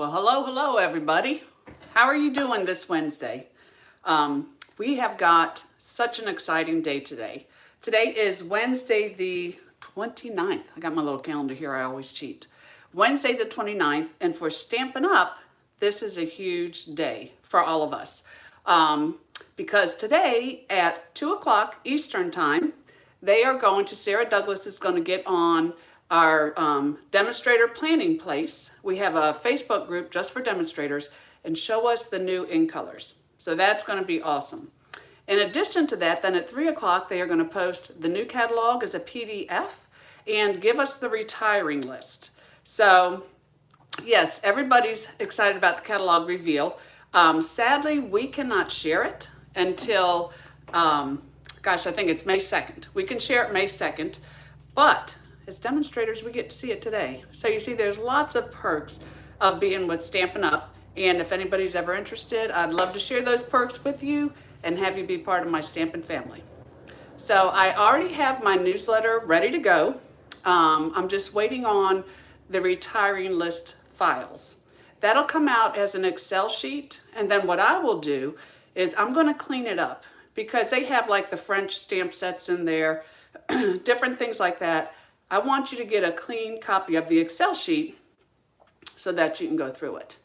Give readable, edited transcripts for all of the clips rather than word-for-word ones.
Well, hello, everybody. How are you doing this Wednesday? We have got such an exciting day today. Today is Wednesday the 29th. I got my little calendar here. I always cheat. Wednesday the 29th. And for Stampin' Up, this is a huge day for all of us. Because today at 2 o'clock Eastern Time, Sarah Douglas is going to get on our demonstrator planning place. We have a Facebook group just for demonstrators and show us the new in colors. So that's going to be awesome. In addition to that, then at 3 o'clock, they are going to post the new catalog as a PDF and give us the retiring list. So yes, everybody's excited about the catalog reveal. Sadly, we cannot share it until, I think it's May 2nd. We can share it May 2nd, but as demonstrators, we get to see it today. So you see, there's lots of perks of being with Stampin' Up. And if anybody's ever interested, I'd love to share those perks with you and have you be part of my Stampin' family. So I already have my newsletter ready to go. I'm just waiting on the retiring list files. That'll come out as an Excel sheet. And then what I will do is I'm going to clean it up because they have like the French stamp sets in there, different things like that. I want you to get a clean copy of the Excel sheet so that you can go through it.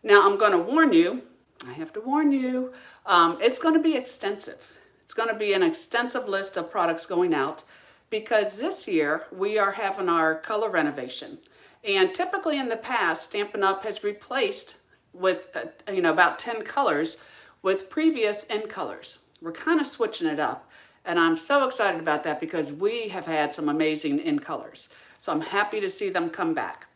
Now, I'm going to warn you, I have to warn you, it's going to be extensive. It's going to be an extensive list of products going out because this year we are having our color renovation. And typically in the past, Stampin' Up! Has replaced with, about 10 colors with previous in colors. We're kind of switching it up. And I'm so excited about that because we have had some amazing in colors. So I'm happy to see them come back.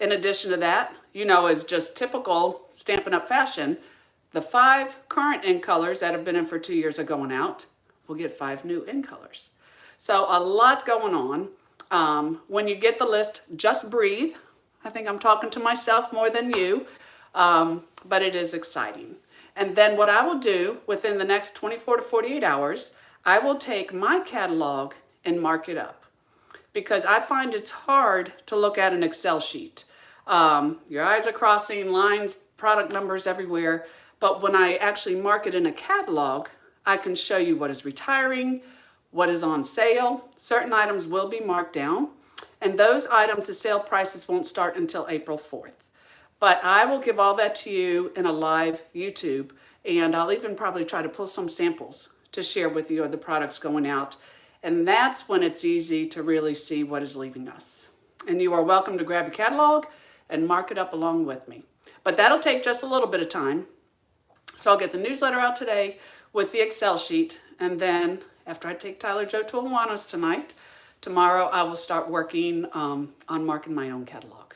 In addition to that, as just typical Stampin' Up! Fashion, the 5 current in colors that have been in for 2 years are going out. We'll get 5 new in colors. So a lot going on. When you get the list, just breathe. I think I'm talking to myself more than you, but it is exciting. And then what I will do within the next 24 to 48 hours, I will take my catalog and mark it up because I find it's hard to look at an Excel sheet. Your eyes are crossing, lines, product numbers everywhere. But when I actually mark it in a catalog, I can show you what is retiring, what is on sale. Certain items will be marked down. And those items, the sale prices won't start until April 4th. But I will give all that to you in a live YouTube. And I'll even probably try to pull some samples to share with you of the products going out. And that's when it's easy to really see what is leaving us. And you are welcome to grab your catalog and mark it up along with me. But that'll take just a little bit of time. So I'll get the newsletter out today with the Excel sheet. And then after I take Tyler Joe to Awana's tonight, tomorrow I will start working on marking my own catalog.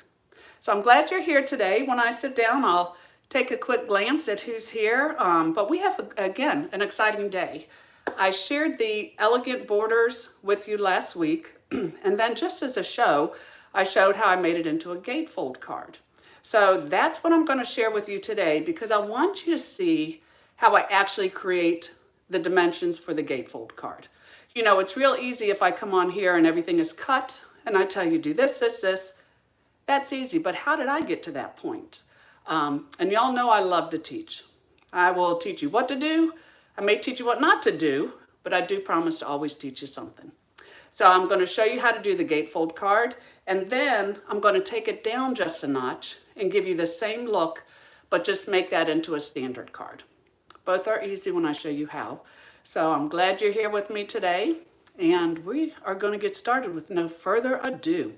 So I'm glad you're here today. When I sit down, I'll take a quick glance at who's here, but we have, again, an exciting day. I shared the elegant borders with you last week, and then just as a show, I showed how I made it into a gatefold card. So that's what I'm going to share with you today because I want you to see how I actually create the dimensions for the gatefold card. It's real easy if I come on here and everything is cut, and I tell you do this, this, this. That's easy, but how did I get to that point? And y'all know I love to teach. I will teach you what to do. I may teach you what not to do, but I do promise to always teach you something. So I'm going to show you how to do the gatefold card, and then I'm going to take it down just a notch and give you the same look, but just make that into a standard card. Both are easy when I show you how. So I'm glad you're here with me today, and we are going to get started with no further ado.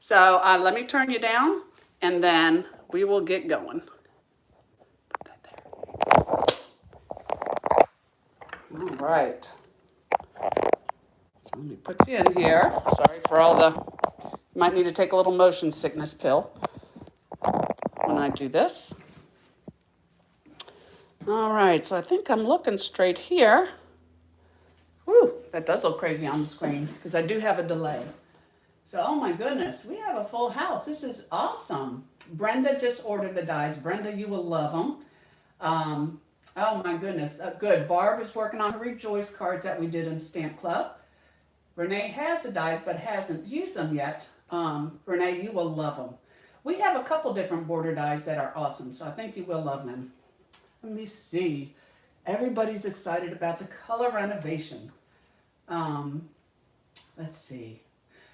So let me turn you down, and then we will get going. Put that there. All right. So let me put you in here. Sorry for all the, you might need to take a little motion sickness pill when I do this. All right, so I think I'm looking straight here. Whew, that does look crazy on the screen because I do have a delay. So, oh my goodness, we have a full house. This is awesome. Brenda just ordered the dies. Brenda, you will love them. Oh my goodness, good. Barb is working on her Rejoice cards that we did in Stamp Club. Renee has the dies but hasn't used them yet. Renee, you will love them. We have a couple different border dies that are awesome, so I think you will love them. Let me see. Everybody's excited about the color renovation. Let's see.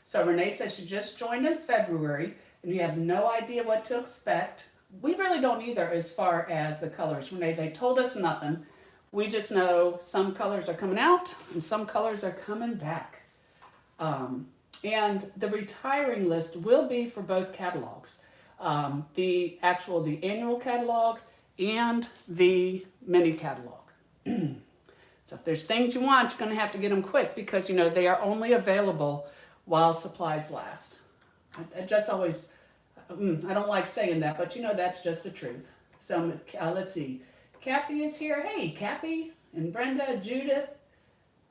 So Renee says she just joined in February and you have no idea what to expect. We really don't either as far as the colors. Renee, they told us nothing. We just know some colors are coming out and some colors are coming back. And the retiring list will be for both catalogs. The annual catalog and the mini catalog. So if there's things you want, you're going to have to get them quick because, you know, they are only available while supplies last. I just always, I don't like saying that, but you know, that's just the truth. So let's see. Kathy is here. Hey, Kathy and Brenda, Judith.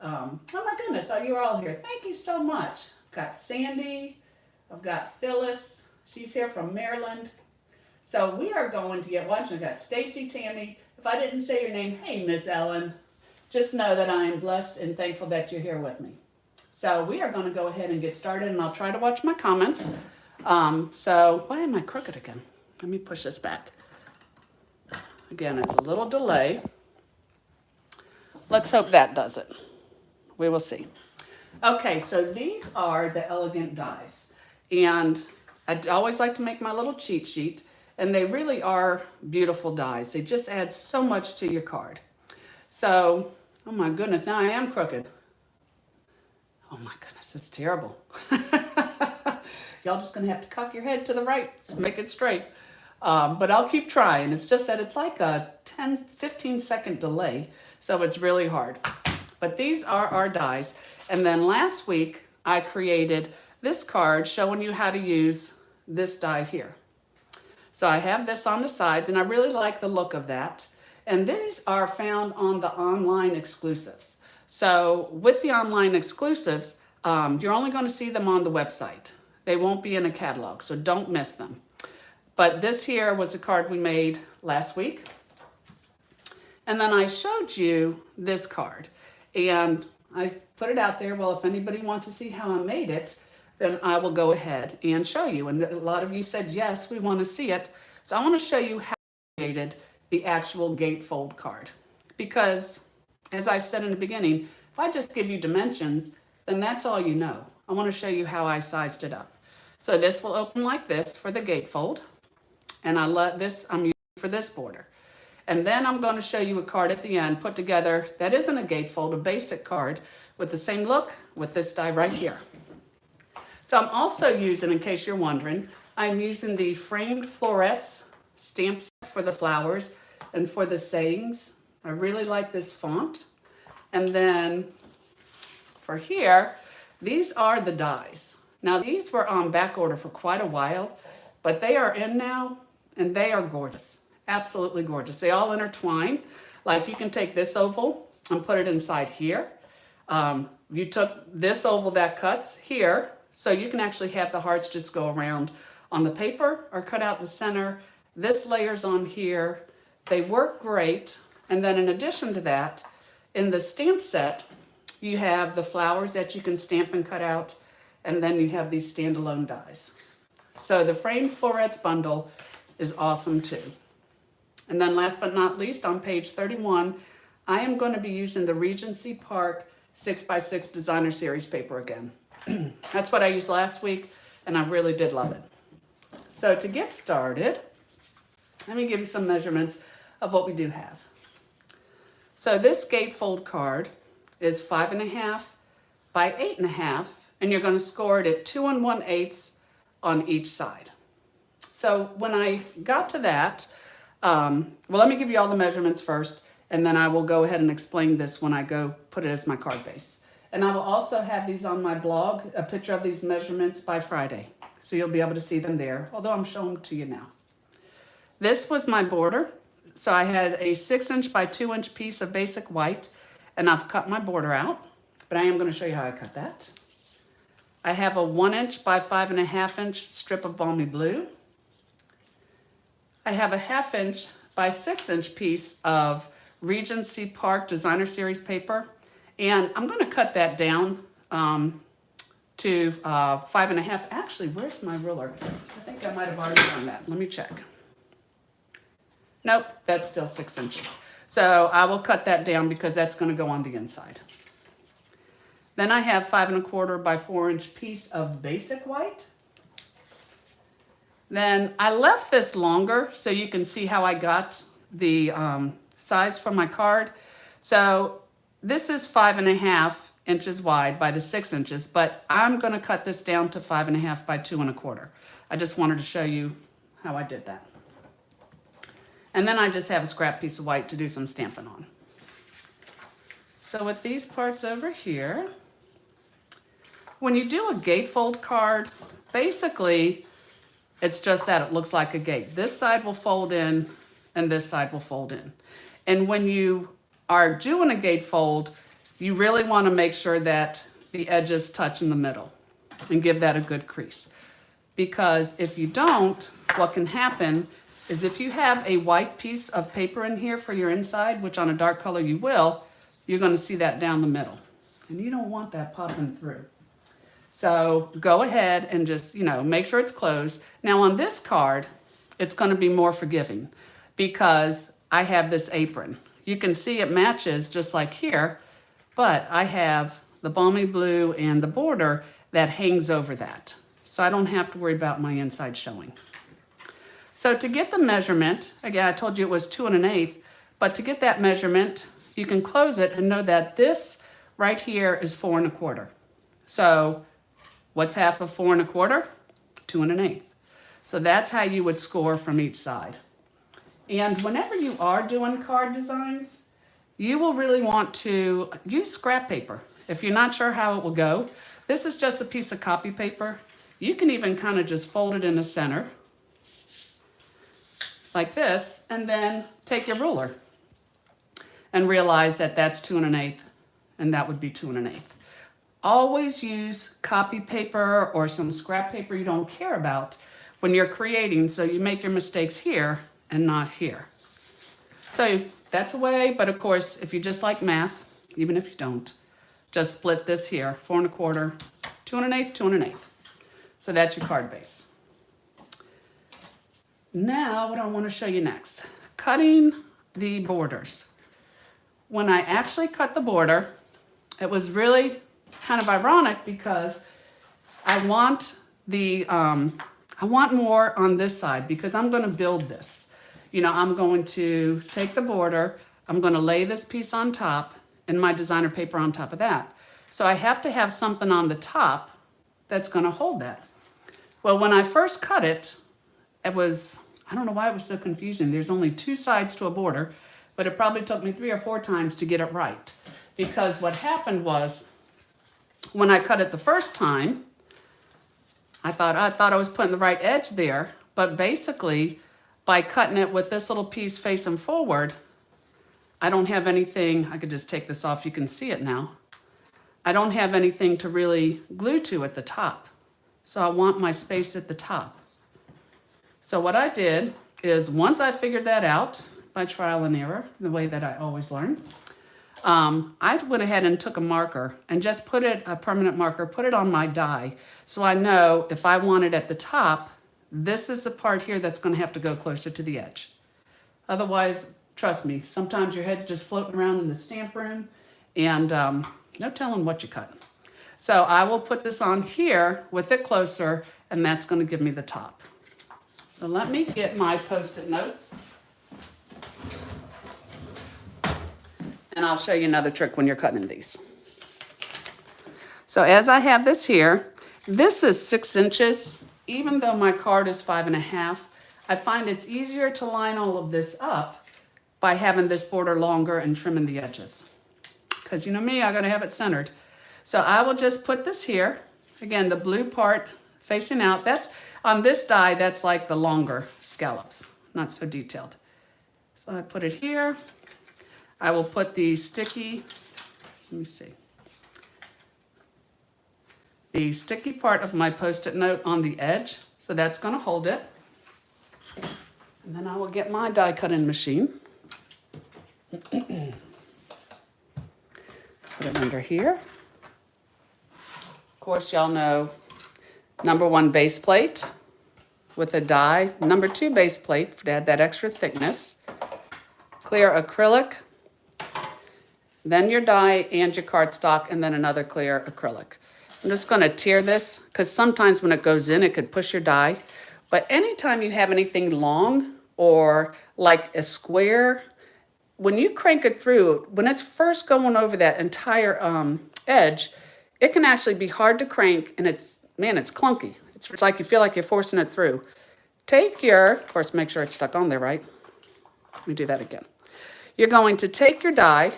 Oh my goodness, you're all here. Thank you so much. I've got Sandy. I've got Phyllis. She's here from Maryland. So we are going to get watching. I've got Stacy, Tammy. If I didn't say your name, hey, Miss Ellen. Just know that I am blessed and thankful that you're here with me. So we are going to go ahead and get started, and I'll try to watch my comments. So why am I crooked again? Let me push this back. Again, it's a little delay. Let's hope that does it. We will see. Okay, so these are the elegant dies. And I always like to make my little cheat sheet. And they really are beautiful dies. They just add so much to your card. So, oh my goodness, now I am crooked. Oh my goodness, it's terrible. Y'all just gonna have to cock your head to the right, make it straight. But I'll keep trying. It's just that it's like a 10-15 second delay, so it's really hard. But these are our dies. And then last week, I created this card showing you how to use this die here. So I have this on the sides, and I really like the look of that. And these are found on the online exclusives. So with the online exclusives, you're only going to see them on the website. They won't be in a catalog, so don't miss them. But this here was a card we made last week. And then I showed you this card. And I put it out there. Well, if anybody wants to see how I made it, then I will go ahead and show you. And a lot of you said, yes, we want to see it. So I want to show you how I created the actual gatefold card. Because, as I said in the beginning, if I just give you dimensions, then that's all you know. I want to show you how I sized it up. So this will open like this for the gatefold. And I let this, I'm using for this border. And then I'm going to show you a card at the end put together that isn't a gatefold, a basic card with the same look with this die right here. So I'm also using, in case you're wondering, I'm using the framed Florets stamp set for the flowers and for the sayings. I really like this font. And then for here, these are the dies. Now these were on back order for quite a while, but they are in now and they are gorgeous. Absolutely gorgeous. They all intertwine. Like you can take this oval and put it inside here. You took this oval that cuts here, so you can actually have the hearts just go around on the paper or cut out the center. This layers on here. They work great. And then in addition to that, in the stamp set, you have the flowers that you can stamp and cut out, and then you have these standalone dies. So the framed Florets bundle is awesome too. And then last but not least, on page 31, I am going to be using the Regency Park 6x6 Designer Series paper again. That's what I used last week, and I really did love it. So to get started, let me give you some measurements of what we do have. So this gatefold card is 5.5 by 8.5, and you're going to score it at 2 1/8 on each side. So when I got to that, well, let me give you all the measurements first, and then I will go ahead and explain this when I go put it as my card base. And I will also have these on my blog, a picture of these measurements by Friday. So you'll be able to see them there, although I'm showing them to you now. This was my border. So I had a 6" by 2" piece of basic white, and I've cut my border out, but I am going to show you how I cut that. I have a 1" by 5.5" strip of balmy blue. I have a 1/2" by 6" piece of Regency Park Designer Series paper, and I'm going to cut that down to 5.5. Actually, where's my ruler? I think think I might have already done that. Let me check. Nope, that's still 6 inches. So I will cut that down because that's going to go on the inside. Then I have 5 1/4 by 4 inch piece of basic white. Then I left this longer so you can see how I got the size for my card. So this is 5 1/2 inches wide by the 6 inches, but I'm going to cut this down to 5 1/2 by 2 1/4. I just wanted to show you how I did that. And then I just have a scrap piece of white to do some stamping on. So with these parts over here, when you do a gatefold card, basically it's just that it looks like a gate. This side will fold in and this side will fold in. And when you are doing a gatefold, you really want to make sure that the edges touch in the middle and give that a good crease. Because if you don't, what can happen is if you have a white piece of paper in here for your inside, which on a dark color you will, you're going to see that down the middle. And you don't want that popping through. So go ahead and just, make sure it's closed. Now on this card, it's going to be more forgiving because I have this apron. You can see it matches just like here, but I have the balmy blue and the border that hangs over that. So I don't have to worry about my inside showing. So to get the measurement, again, I told you it was 2 1/8, but to get that measurement, you can close it and know that this right here is 4 1/4. So what's half of 4 1/4? 2 1/8. So that's how you would score from each side. And whenever you are doing card designs, you will really want to use scrap paper. If you're not sure how it will go, this is just a piece of copy paper. You can even kind of just fold it in the center like this, and then take your ruler and realize that that's 2 1/8, and that would be 2 1/8. Always use copy paper or some scrap paper you don't care about when you're creating, so you make your mistakes here and not here. So that's a way, but of course, if you just like math, even if you don't, just split this here, 4 1/4, 2 1/8, 2 1/8. So that's your card base. Now, what I want to show you next, cutting the borders. When I actually cut the border, it was really kind of ironic because I want more on this side because I'm going to build this. I'm going to take the border, I'm going to lay this piece on top and my designer paper on top of that. So I have to have something on the top that's going to hold that. Well, when I first cut it, I don't know why it was so confusing. There's only 2 sides to a border, but it probably took me 3 or 4 times to get it right. Because what happened was, when I cut it the first time, I thought I was putting the right edge there, but basically, by cutting it with this little piece facing forward, I don't have anything. I could just take this off, you can see it now. I don't have anything to really glue to at the top. So I want my space at the top. So what I did is, once I figured that out by trial and error, the way that I always learn, I went ahead and took a marker and just a permanent marker, put it on my die. So I know if I want it at the top, this is the part here that's going to have to go closer to the edge. Otherwise, trust me, sometimes your head's just floating around in the stamp room and no telling what you cut. So I will put this on here with it closer, and that's going to give me the top. So let me get my Post-it notes. And I'll show you another trick when you're cutting these. So as I have this here, this is 6 inches. Even though my card is 5 1/2, I find it's easier to line all of this up by having this border longer and trimming the edges. Because you know me, I gotta have it centered. So I will just put this here. Again, the blue part facing out. That's on this die, that's like the longer scallops, not so detailed. So I put it here. I will put the sticky, let me see, the sticky part of my Post-it note on the edge. So that's going to hold it. And then I will get my die cutting machine. Put it under here. Of course, y'all know, #1 base plate. with a die, number 2 base plate to add that extra thickness. Clear acrylic, then your die and your cardstock, and then another clear acrylic. I'm just going to tear this because sometimes when it goes in, it could push your die. But anytime you have anything long or like a square, when you crank it through, when it's first going over that entire edge, it can actually be hard to crank, and it's clunky. It's like you feel like you're forcing it through. Take your, of course, make sure it's stuck on there, right? Let me do that again. You're going to take your die,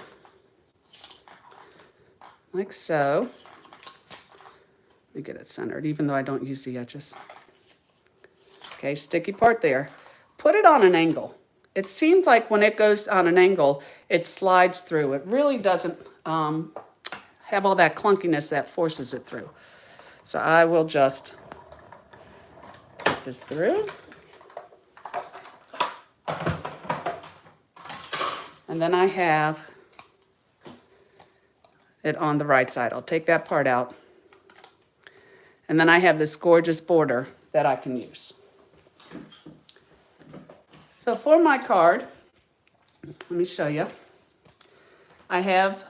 like so. Let me get it centered, even though I don't use the edges. Okay, sticky part there. Put it on an angle. It seems like when it goes on an angle, it slides through. It really doesn't have all that clunkiness that forces it through. So I will just put this through. And then I have it on the right side. I'll take that part out. And then I have this gorgeous border that I can use. So for my card, let me show you. I have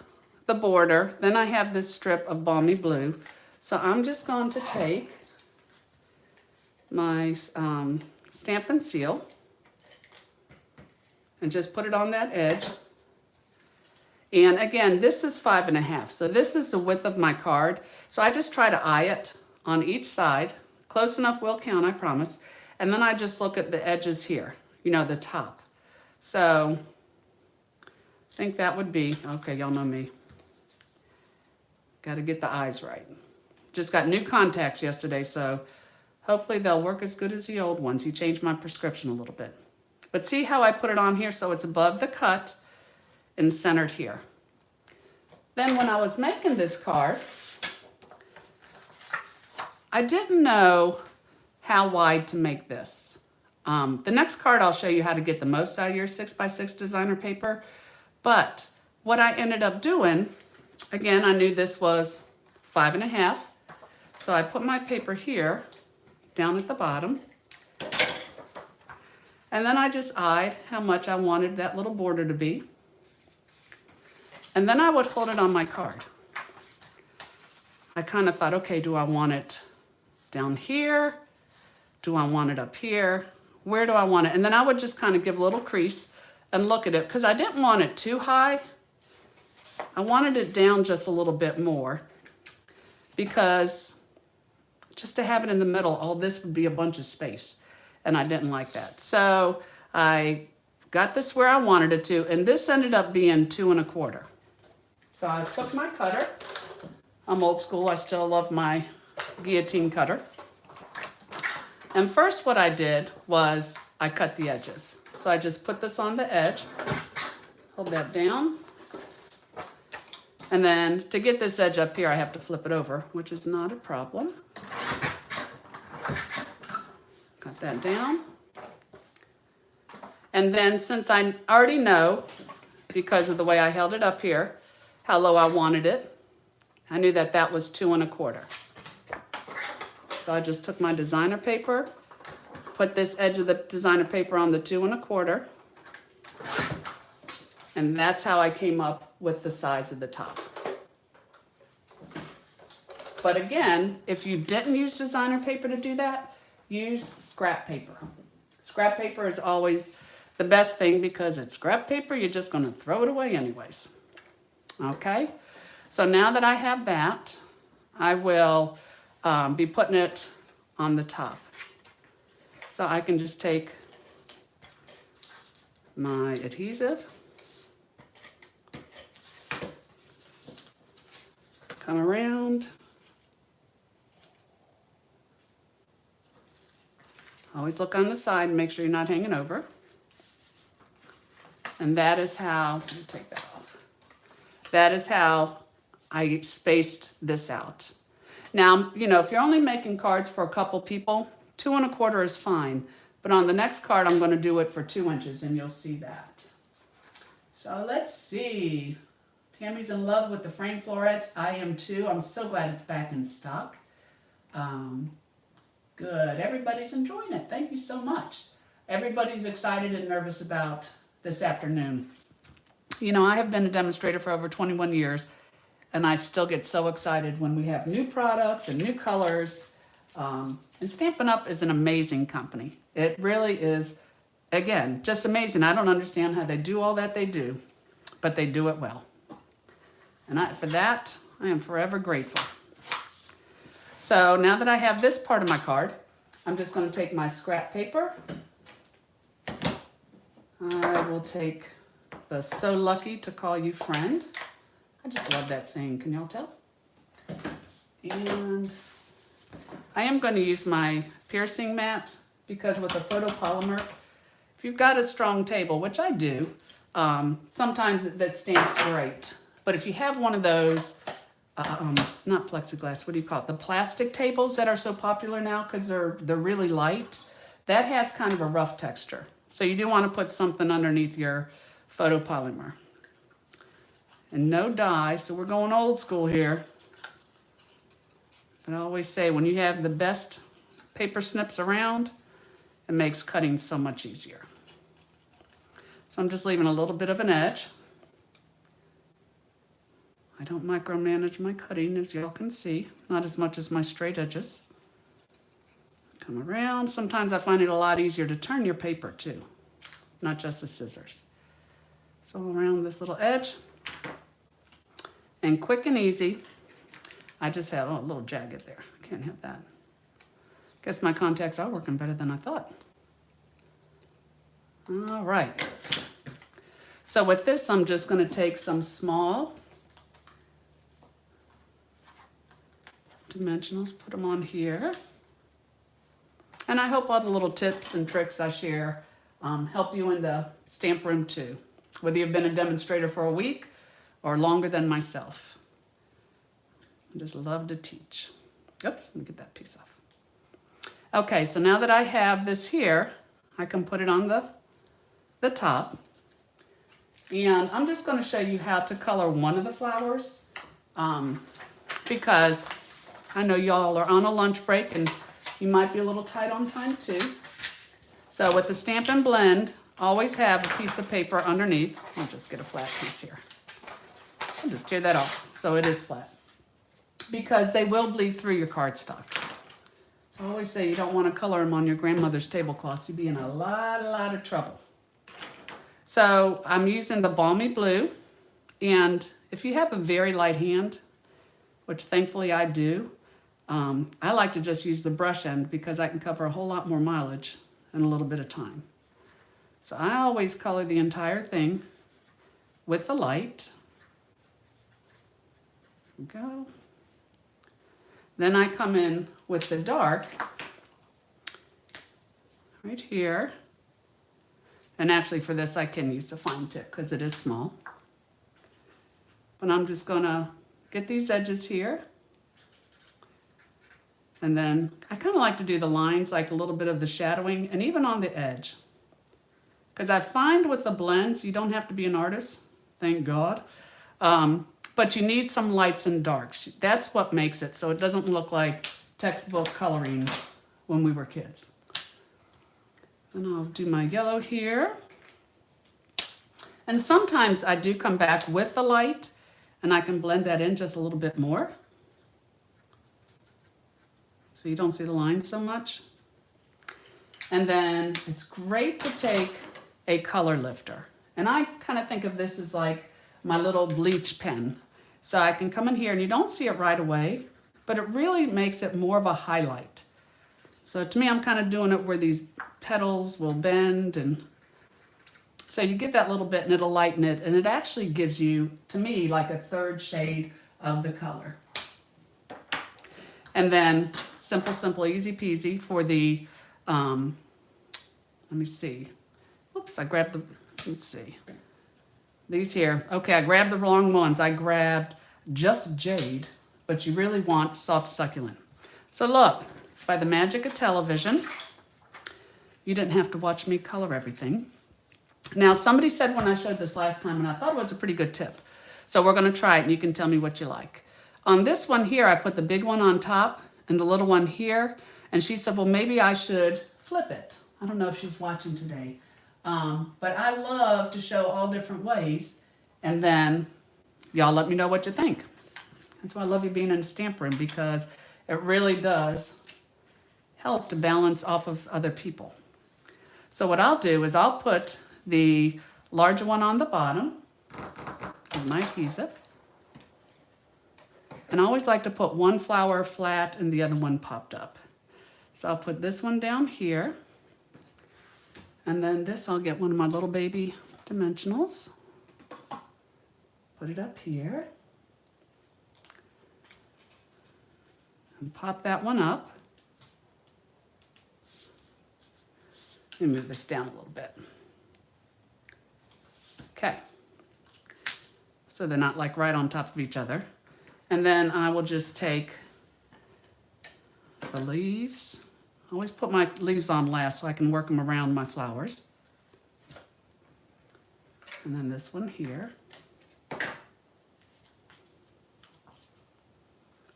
the border, then I have this strip of balmy blue. So I'm just going to take my stamp and seal and just put it on that edge. And again, this is 5.5. So this is the width of my card. So I just try to eye it on each side. Close enough will count, I promise. And then I just look at the edges here, you know, the top. So I think that would be, okay, y'all know me. Got to get the eyes right. Just got new contacts yesterday, so hopefully they'll work as good as the old ones. He changed my prescription a little bit. But see how I put it on here so it's above the cut and centered here. Then when I was making this card, I didn't know how wide to make this. The next card I'll show you how to get the most out of your 6x6 designer paper. But what I ended up doing, again, I knew this was 5.5. So I put my paper here, down at the bottom. And then I just eyed how much I wanted that little border to be. And then I would hold it on my card. I kind of thought, okay, do I want it down here? Do I want it up here? Where do I want it? And then I would just kind of give a little crease and look at it because I didn't want it too high. I wanted it down just a little bit more because just to have it in the middle, all this would be a bunch of space. And I didn't like that. So I got this where I wanted it to, and this ended up being 2.25. So I took my cutter. I'm old school, I still love my guillotine cutter. And first what I did was I cut the edges. So I just put this on the edge, hold that down. And then to get this edge up here, I have to flip it over, which is not a problem. Got that down. And then since I already know, because of the way I held it up here, how low I wanted it, I knew that that was 2.25. So I just took my designer paper, put this edge of the designer paper on the 2.25, and that's how I came up with the size of the top. But again, if you didn't use designer paper to do that, use scrap paper. Scrap paper is always the best thing because it's scrap paper, you're just going to throw it away anyways. Okay, so now that I have that, I will be putting it on the top. So I can just take my adhesive, come around, always look on the side and make sure you're not hanging over. And that is how, let me take that off. That is how I spaced this out. Now, you know, if you're only making cards for a couple people, 2.25 is fine. But on the next card, I'm going to do it for 2 inches, and you'll see that. So let's see. Tammy's in love with the framed florets. I am too. I'm so glad it's back in stock. Good. Everybody's enjoying it. Thank you so much. Everybody's excited and nervous about this afternoon. You know, I have been a demonstrator for over 21 years, and I still get so excited when we have new products and new colors. And Stampin' Up! Is an amazing company. It really is, again, just amazing. I don't understand how they do all that they do, but they do it well. And for that, I am forever grateful. So now that I have this part of my card, I'm just going to take my scrap paper. I will take the So Lucky to Call You Friend. I just love that saying. Can y'all tell? And I am going to use my piercing mat because with a photopolymer, if you've got a strong table, which I do, sometimes that stamps great. But if you have one of those, it's not plexiglass, what do you call it? The plastic tables that are so popular now because they're really light, that has kind of a rough texture. So you do want to put something underneath your photopolymer. And no dye, so we're going old school here. But I always say when you have the best paper snips around, it makes cutting so much easier. So I'm just leaving a little bit of an edge. I don't micromanage my cutting, as y'all can see, not as much as my straight edges. Come around. Sometimes I find it a lot easier to turn your paper too, not just the scissors. So around this little edge, and quick and easy. I just have a little jagged there. Can't have that. Guess my contacts are working better than I thought. All right. So with this, I'm just going to take some small dimensionals, put them on here. And I hope all the little tips and tricks I share help you in the stamp room too, whether you've been a demonstrator for a week or longer than myself. I just love to teach. Oops, let me get that piece off. Okay, so now that I have this here, I can put it on the top. And I'm just going to show you how to color one of the flowers because I know y'all are on a lunch break and you might be a little tight on time too. So with the Stampin' Blend, always have a piece of paper underneath. I'll just get a flat piece here. I'll just tear that off so it is flat because they will bleed through your cardstock. So I always say you don't want to color them on your grandmother's tablecloths. You'd be in a lot of trouble. So I'm using the Balmy Blue, and if you have a very light hand, which thankfully I do, I like to just use the brush end because I can cover a whole lot more mileage in a little bit of time. So I always color the entire thing with the light. There we go. Then I come in with the dark right here. And actually for this I can use a fine tip because it is small. But I'm just gonna get these edges here. And then I kind of like to do the lines, like a little bit of the shadowing, and even on the edge. Because I find with the blends, you don't have to be an artist, thank God. But you need some lights and darks. That's what makes it so it doesn't look like textbook coloring when we were kids. And I'll do my yellow here. And sometimes I do come back with the light and I can blend that in just a little bit more. So you don't see the line so much. And then it's great to take a color lifter. And I kind of think of this as like my little bleach pen. So I can come in here and you don't see it right away, but it really makes it more of a highlight. So to me, I'm kind of doing it where these petals will bend, and so you give that little bit and it'll lighten it, and it actually gives you, to me, like a third shade of the color. And then simple, easy peasy for the, let me see. Oops, I grabbed the, let's see. These here, okay, I grabbed the wrong ones. I grabbed Just Jade, but you really want Soft Succulent. So look, by the magic of television, you didn't have to watch me color everything. Now, somebody said when I showed this last time, and I thought it was a pretty good tip. So we're going to try it, and you can tell me what you like. On this one here, I put the big one on top and the little one here, And she said, well, maybe I should flip it. I don't know if she's watching today. But I love to show all different ways. And then y'all let me know what you think. That's why I love you being in a stamp room, because it really does help to balance off of other people. So what I'll do is I'll put the larger one on the bottom with my adhesive. And I always like to put one flower flat and the other one popped up. So I'll put this one down here. And then this, I'll get one of my little baby dimensionals. Put it up here. And pop that one up. Let me move this down a little bit. Okay. So they're not like right on top of each other. And then I will just take the leaves. I always put my leaves on last so I can work them around my flowers. And then this one here.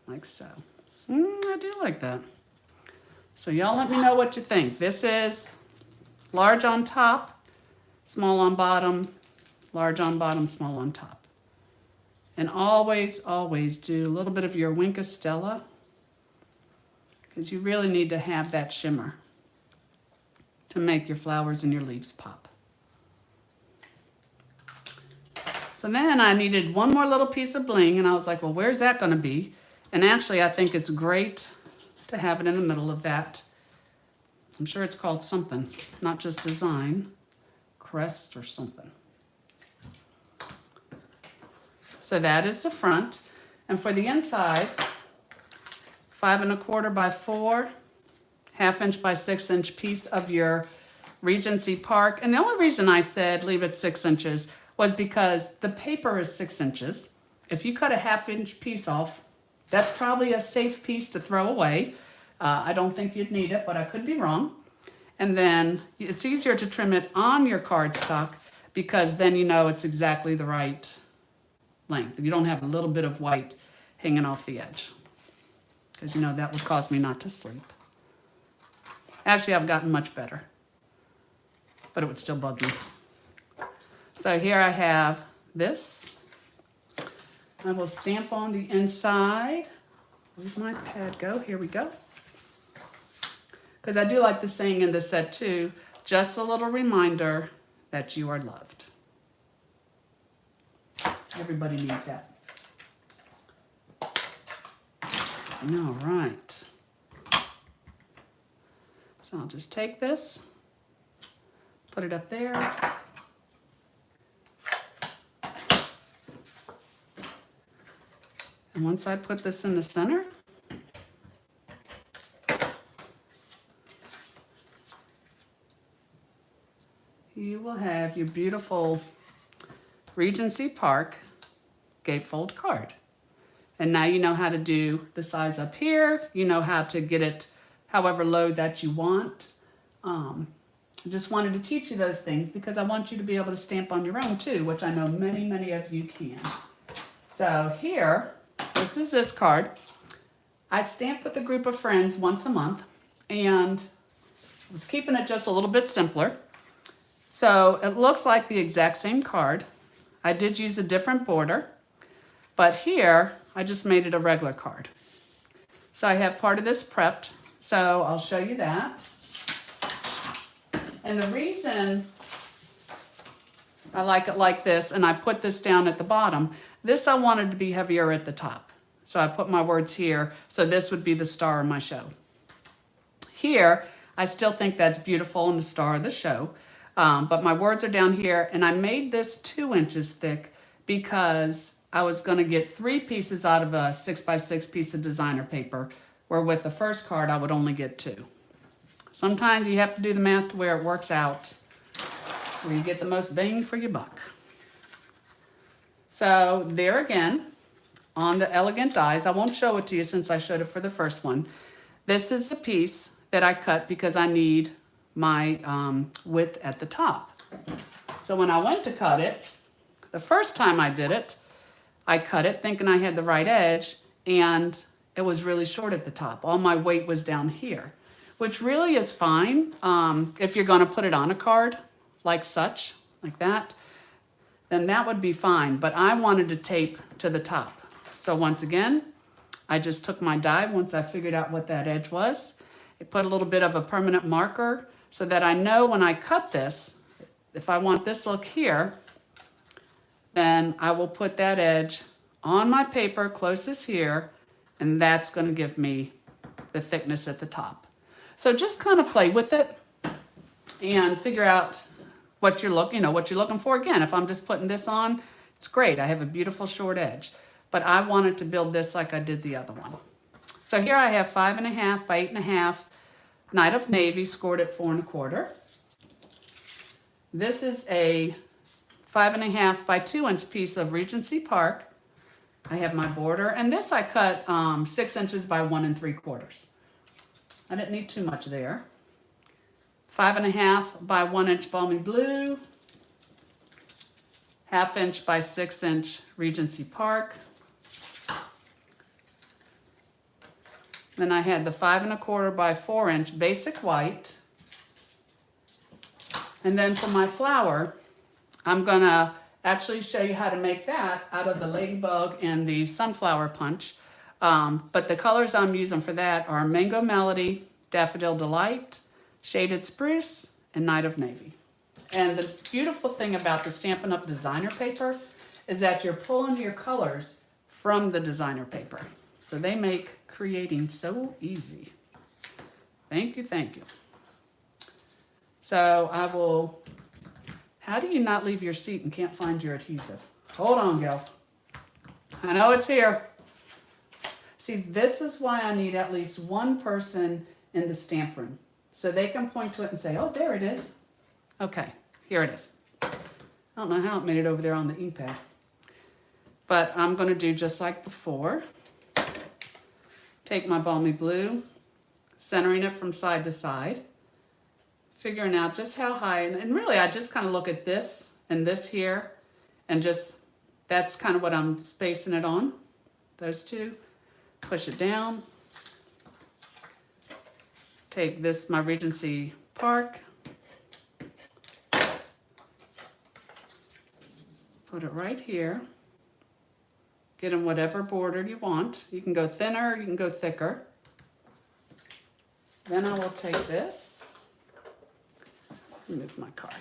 Like so. I do like that. So y'all let me know what you think. This is large on top, small on bottom, large on bottom, small on top. And always, always do a little bit of your Wink of Stella, because you really need to have that shimmer to make your flowers and your leaves pop. So then I needed one more little piece of bling, and I was like, well, where's that going to be? And actually, I think it's great to have it in the middle of that. I'm sure it's called something, not just design, crest or something. So that is the front. And for the inside, 5 1/4 by 4, 1/2 inch by 6 inch piece of your Regency Park. And the only reason I said leave it 6 inches was because the paper is 6 inches. If you cut a 1/2 inch piece off, that's probably a safe piece to throw away. I don't think you'd need it, but I could be wrong. And then it's easier to trim it on your cardstock, because then you know it's exactly the right length. You don't have a little bit of white hanging off the edge, because you know that would cause me not to sleep. Actually, I've gotten much better, but it would still bug me. So here I have this. I will stamp on the inside. Where'd my pad go? Here we go. Because I do like the saying in this set too, just a little reminder that you are loved. Everybody needs that. All right. So I'll just take this, put it up there. And once I put this in the center, you will have your beautiful Regency Park gatefold card. And now you know how to do the size up here. You know how to get it however low that you want. I just wanted to teach you those things because I want you to be able to stamp on your own too, which I know many, many of you can. So here, this is this card. I stamp with a group of friends once a month, and I was keeping it just a little bit simpler. So it looks like the exact same card. I did use a different border, but here I just made it a regular card. So I have part of this prepped, so I'll show you that. And the reason I like it like this, and I put this down at the bottom, this I wanted to be heavier at the top. So I put my words here, so this would be the star of my show. Here, I still think that's beautiful and the star of the show, but my words are down here, and I made this 2 inches thick because I was gonna get 3 pieces out of a 6x6 piece of designer paper, where with the first card, I would only get 2. Sometimes you have to do the math to where it works out, where you get the most bang for your buck. So there again, on the Elegant Dies, I won't show it to you since I showed it for the first one. This is the piece that I cut because I need my width at the top. So when I went to cut it, the first time I did it, I cut it thinking I had the right edge, and it was really short at the top. All my weight was down here. which really is fine if you're going to put it on a card like such, like that, then that would be fine. But I wanted to tape to the top. So once again, I just took my die once I figured out what that edge was. I put a little bit of a permanent marker so that I know when I cut this, if I want this look here, then I will put that edge on my paper closest here, and that's going to give me the thickness at the top. So just kind of play with it and figure out what you're looking for. Again, if I'm just putting this on, it's great. I have a beautiful short edge, but I wanted to build this like I did the other one. So here I have 5.5 by 8.5 Night of Navy scored at 4 1/4. This is a 5.5 by 2 inch piece of Regency Park. I have my border, and this I cut 6 inches by 1 3/4. I didn't need too much there. 5.5 by 1 inch Balmy Blue, 1/2 inch by 6 inch Regency Park. Then I had the 5 1/4 by 4 inch Basic White. And then for my flower, I'm gonna actually show you how to make that out of the Ladybug and the Sunflower Punch. But the colors I'm using for that are Mango Melody, Daffodil Delight, Shaded Spruce, and Night of Navy. And the beautiful thing about the Stampin' Up! Designer paper is that you're pulling your colors from the designer paper. So they make creating so easy. Thank you, thank you. So I will, how do you not leave your seat and can't find your adhesive? Hold on, gals. I know it's here. See, this is why I need at least one person in the stamp room, so they can point to it and say, oh, there it is. Okay, here it is. I don't know how it made it over there on the ink pad, but I'm going to do just like before. Take my Balmy Blue, centering it from side to side, figuring out just how high, and really I just kind of look at this and this here, and just, that's kind of what I'm spacing it on, those two. Push it down. Take this, my Regency Park, put it right here. Get in whatever border you want. You can go thinner, you can go thicker. Then I will take this, move my card.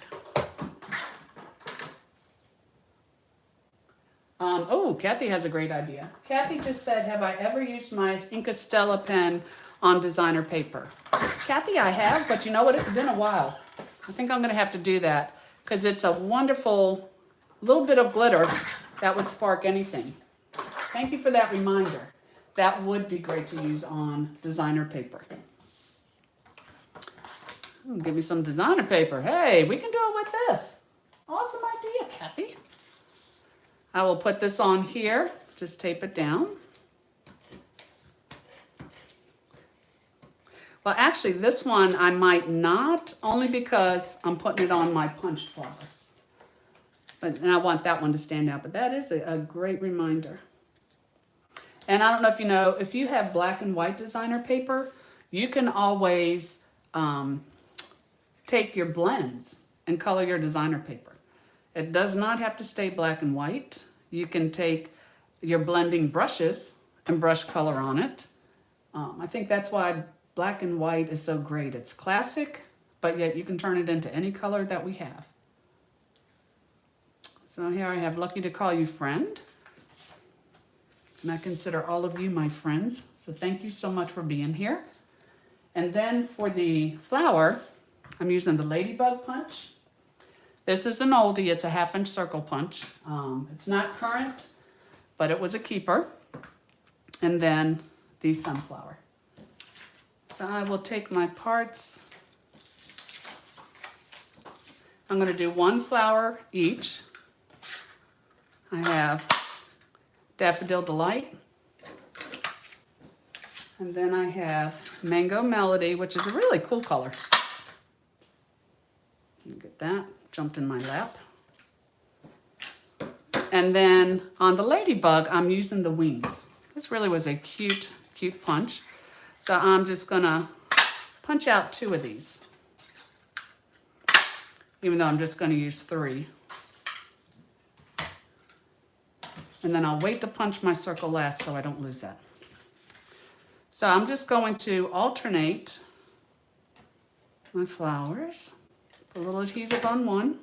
Oh, Kathy has a great idea. Kathy just said, have I ever used my Inkastella pen on designer paper? Kathy, I have, but you know what? It's been a while. I think I'm going to have to do that because it's a wonderful little bit of glitter that would spark anything. Thank you for that reminder. That would be great to use on designer paper. Give me some designer paper. Hey, we can do it with this. Awesome idea, Kathy. I will put this on here. Just tape it down. Well, actually, this one I might not, only because I'm putting it on my punched flower. And I want that one to stand out, but that is a great reminder. And I don't know if you know, if you have black and white designer paper, you can always take your blends and color your designer paper. It does not have to stay black and white. You can take your blending brushes and brush color on it. I think that's why black and white is so great. It's classic, but yet you can turn it into any color that we have. So here I have Lucky to Call You Friend. And I consider all of you my friends. So thank you so much for being here. And then for the flower, I'm using the Ladybug punch. This is an oldie. It's a 1/2 inch circle punch. It's not current, but it was a keeper. And then the sunflower. So I will take my parts. I'm going to do one flower each. I have Daffodil Delight. And then I have Mango Melody, which is a really cool color. Get that, jumped in my lap. And then on the Ladybug, I'm using the wings. This really was a cute, cute punch. So I'm just gonna punch out 2 of these, even though I'm just going to use 3. And then I'll wait to punch my circle last so I don't lose that. So I'm just going to alternate my flowers. Put a little adhesive on one.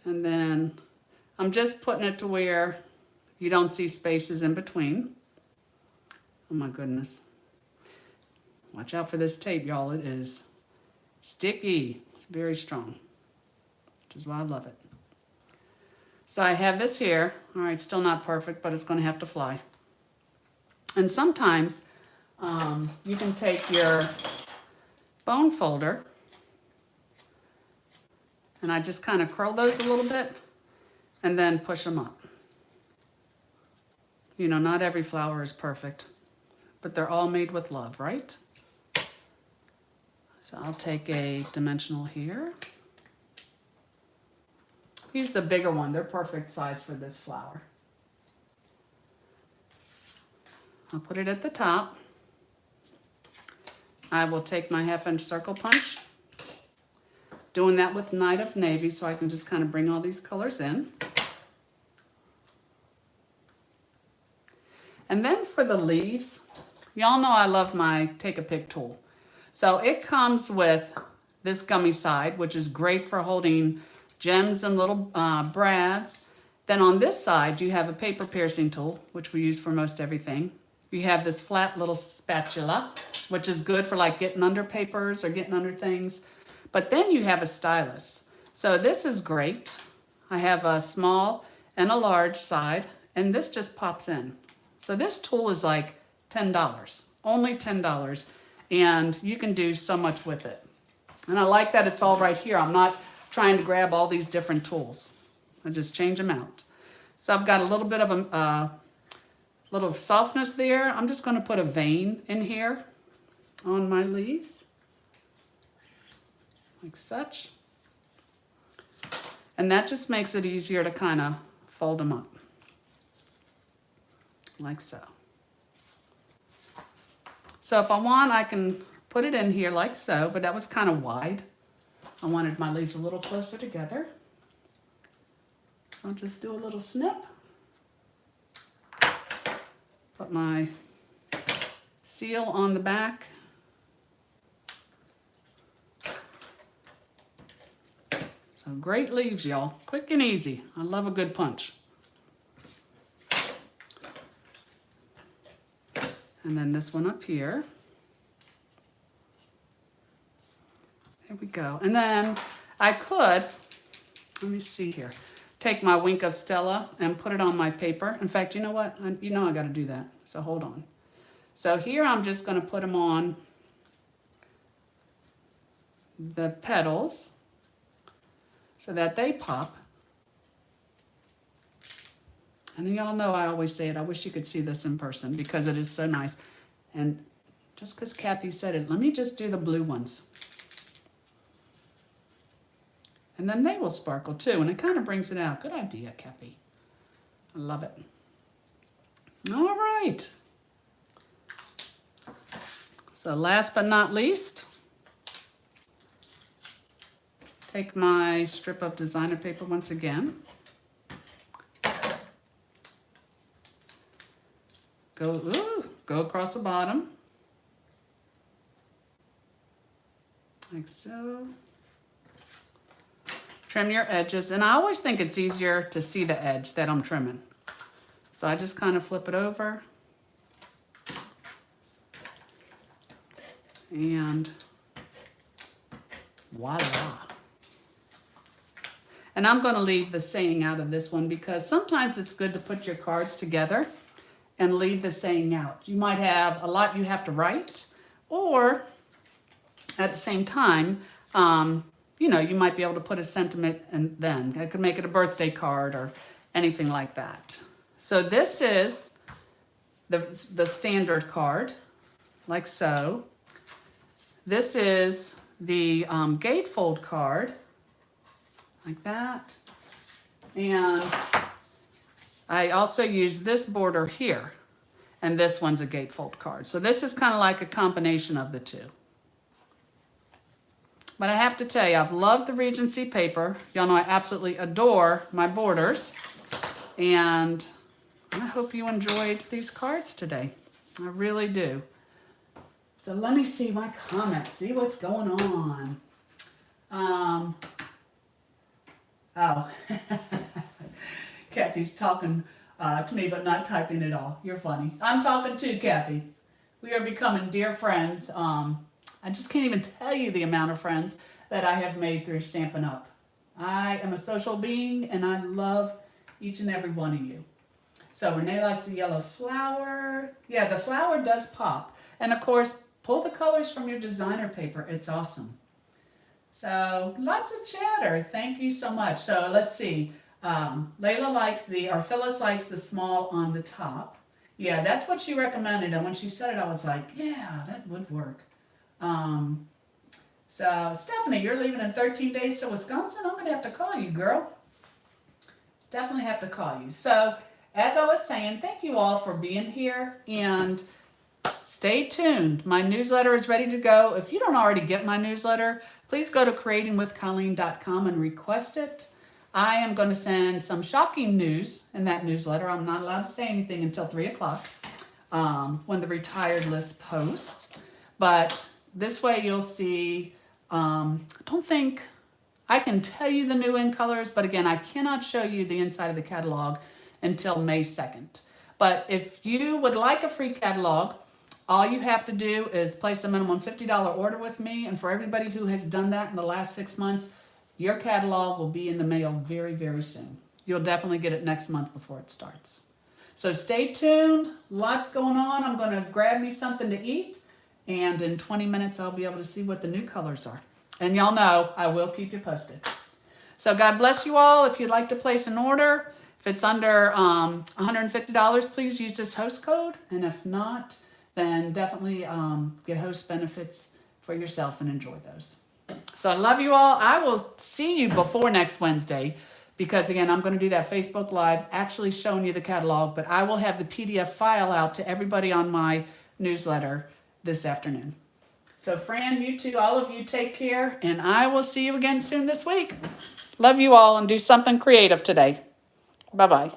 And then I'm just putting it to where you don't see spaces in between. Oh my goodness. Watch out for this tape, y'all. It is sticky. It's very strong, which is why I love it. So I have this here. All right, still not perfect, but it's going to have to fly. And sometimes you can take your bone folder, and I just kind of curl those a little bit and then push them up. You know, not every flower is perfect, but they're all made with love, right? So I'll take a dimensional here. Use the bigger one. They're perfect size for this flower. I'll put it at the top. I will take my 1/2-inch circle punch. Doing that with Night of Navy so I can just kind of bring all these colors in. And then for the leaves, y'all know I love my Take a Pick tool. So it comes with this gummy side, which is great for holding gems and little brads. Then on this side, you have a paper piercing tool, which we use for most everything. You have this flat little spatula, which is good for like getting under papers or getting under things. But then you have a stylus. So this is great. I have a small and a large side, and this just pops in. So this tool is like $10, only $10, and you can do so much with it. And I like that it's all right here. I'm not trying to grab all these different tools. I just change them out. So I've got a little bit of a little softness there. I'm just going to put a vein in here on my leaves, like such. And that just makes it easier to kind of fold them up, like so. So if I want, I can put it in here like so, but that was kind of wide. I wanted my leaves a little closer together. So I'll just do a little snip. Put my seal on the back. So great leaves, y'all. Quick and easy. I love a good punch. And then this one up here. There we go. And then I could, let me see here, take my Wink of Stella and put it on my paper. In fact, you know what? You know I got to do that. So hold on. So here I'm just going to put them on the petals so that they pop. And y'all know I always say it. I wish you could see this in person because it is so nice. And just because Kathy said it, let me just do the blue ones. And then they will sparkle too, and it kind of brings it out. Good idea, Kathy. I love it. All right. So last but not least, take my strip of designer paper once again. Go across the bottom, like so. Trim your edges, and I always think it's easier to see the edge that I'm trimming. So I just kind of flip it over, and voila. And I'm going to leave the saying out of this one because sometimes it's good to put your cards together and leave the saying out. You might have a lot you have to write, or at the same time, you know, you might be able to put a sentiment and then I could make it a birthday card or anything like that. So this is the standard card, like so. This is the gatefold card, like that. And I also use this border here. and this one's a gatefold card. So this is kind of like a combination of the two. But I have to tell you, I've loved the Regency paper. Y'all know I absolutely adore my borders. And I hope you enjoyed these cards today. I really do. So let me see my comments, see what's going on. Oh, Kathy's talking to me but not typing at all. You're funny. I'm talking too, Kathy. We are becoming dear friends. I just can't even tell you the amount of friends that I have made through Stampin' Up. I am a social being and I love each and every one of you. So Renee likes the yellow flower. Yeah, the flower does pop. And of course, pull the colors from your designer paper. It's awesome. So lots of chatter. Thank you so much. So let's see. Layla likes or Phyllis likes the small on the top. Yeah, that's what she recommended. And when she said it, I was like, yeah, that would work. So Stephanie, you're leaving in 13 days to Wisconsin. I'm going to have to call you, girl. Definitely have to call you. So as I was saying, thank you all for being here and stay tuned. My newsletter is ready to go. If you don't already get my newsletter, please go to creatingwithcolleen.com and request it. I am going to send some shocking news in that newsletter. I'm not allowed to say anything until 3 o'clock when the retired list posts. But this way you'll see, I don't think I can tell you the new in colors, but again, I cannot show you the inside of the catalog until May 2nd. But if you would like a free catalog, all you have to do is place a minimum $50 order with me. And for everybody who has done that in the last 6 months, your catalog will be in the mail very, very soon. You'll definitely get it next month before it starts. So stay tuned. Lots going on. I'm going to grab me something to eat. And in 20 minutes, I'll be able to see what the new colors are. And y'all know I will keep you posted. So God bless you all. If you'd like to place an order, if it's under $150, please use this host code. And if not, then definitely get host benefits for yourself and enjoy those. So I love you all. I will see you before next Wednesday because, again, I'm going to do that Facebook Live actually showing you the catalog, but I will have the PDF file out to everybody on my newsletter this afternoon. So Fran, you too, all of you take care, and I will see you again soon this week. Love you all and do something creative today. Bye-bye.